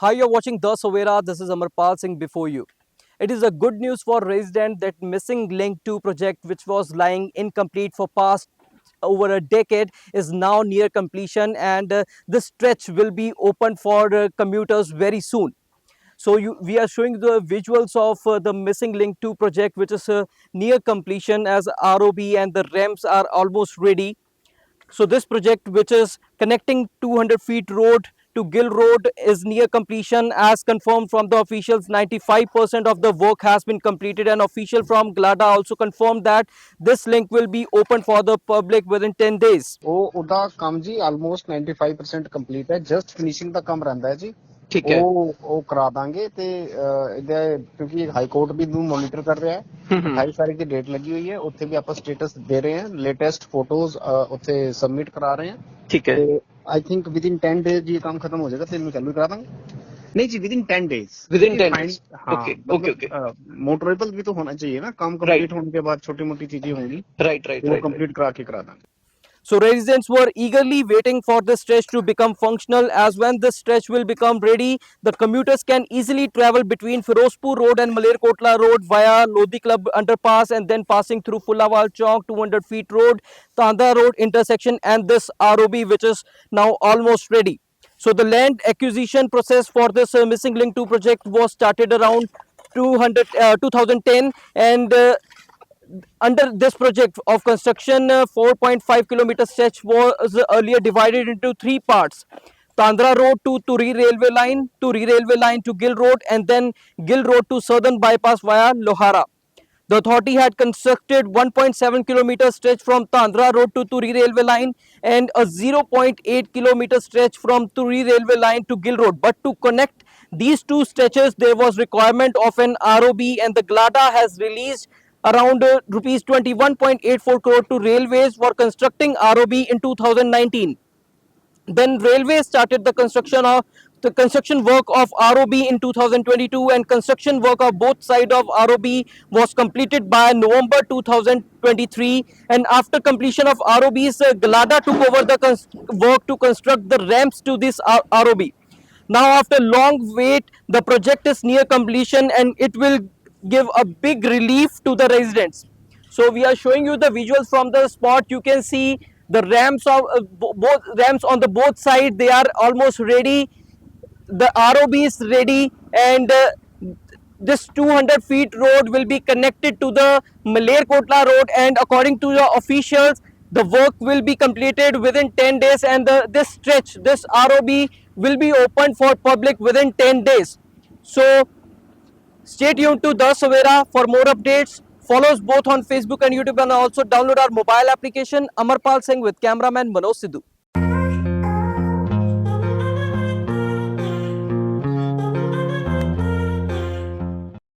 Hi, you're watching The Savera. This is Amarpal Singh before you. It is a good news for residents that missing Link 2 project, which was lying incomplete for past over a decade, is now near completion, and this stretch will be open for commuters very soon. So we are showing the visuals of the missing Link 2 project, which is near completion as ROB and the ramps are almost ready. So this project, which is connecting 200 feet road to Gill Road, is near completion as confirmed from the officials. 95% of the work has been completed, and official from GLADA also confirmed that this link will be open for the public within 10 days. ਉਹਦਾ ਕੰਮ ਜੀ almost 95% complete ਹੈ, just finishing ਦਾ ਕੰਮ ਰਹਿੰਦਾ ਹੈ ਜੀ। ਠੀਕ ਹੈ। ਉਹ ਕਰਾ ਦਾਂਗੇ ਤੇ ਇਹਦਾ ਕਿਉਂਕਿ ਹਾਈ ਕੋਰਟ ਵੀ ਨੂੰ ਮੋਨੀਟਰ ਕਰ ਰਿਹਾ ਹੈ। 28 ਤਾਰੀਖ ਦੀ ਡੇਟ ਲੱਗੀ ਹੋਈ ਹੈ, ਉੱਥੇ ਵੀ ਆਪਾਂ ਸਟੇਟਸ ਦੇ ਰਹੇ ਹਾਂ, ਲੇਟੈਸਟ ਫੋਟੋਜ਼ ਉੱਥੇ ਸਬਮਿਟ ਕਰਾ ਰਹੇ ਹਾਂ। ਠੀਕ ਹੈ। ਤੇ ਆਈ ਥਿੰਕ ਵਿਦਿਨ 10 ਡੇਜ਼ ਇਹ ਕੰਮ ਖਤਮ ਹੋ ਜਾਏਗਾ ਤੇ ਇਹਨੂੰ ਚਾਲੂ ਕਰਾ ਦਾਂਗੇ। नहीं जी, within 10 days. Within 10 days. हाँ, ओके। मोटरेबल भी तो होना चाहिए ना, काम कंप्लीट होने के बाद छोटी मोटी चीजें होंगी। राइट वो कंप्लीट करा के करा देंगे। So residents were eagerly waiting for the stretch to become functional, as when the stretch will become ready, the commuters can easily travel between Firozpur Road and Malerkotla Road via Lodi Club underpass and then passing through Fullawal Chowk, 200 feet road, Tanda Road intersection, and this ROB, which is now almost ready. So the land acquisition process for this missing link 2 project was started around 2010, and under this project of construction, 4.5 kilometer stretch was earlier divided into three parts: Tandra Road to Turi railway line, Turi railway line to Gill Road, and then Gill Road to southern bypass via Lohara. The authority had constructed 1.7 kilometer stretch from Tandra Road to Turi railway line and a 0.8 kilometer stretch from Turi railway line to Gill Road. But to connect these two stretches, there was requirement of an ROB, and the GLADA has released around rupees 21.84 crore to railways for constructing ROB in 2019. Then railways started the construction work of ROB in 2022, and construction work of both sides of ROB was completed by November 2023. And after completion of ROBs, GLADA took over the work to construct the ramps to this ROB. Now, after long wait, the project is near completion, and it will give a big relief to the residents. So we are showing you the visuals from the spot. You can see the ramps of both ramps on the both sides. They are almost ready. The ROB is ready, and this 200 feet road will be connected to the Malerkotla road, and according to the officials, the work will be completed within 10 days, and this stretch, this ROB will be opened for public within 10 days. So stay tuned to The Savera for more updates. Follow us both on Facebook and YouTube, and also download our mobile application. Amarpal Singh with cameraman Manoj Sidhu.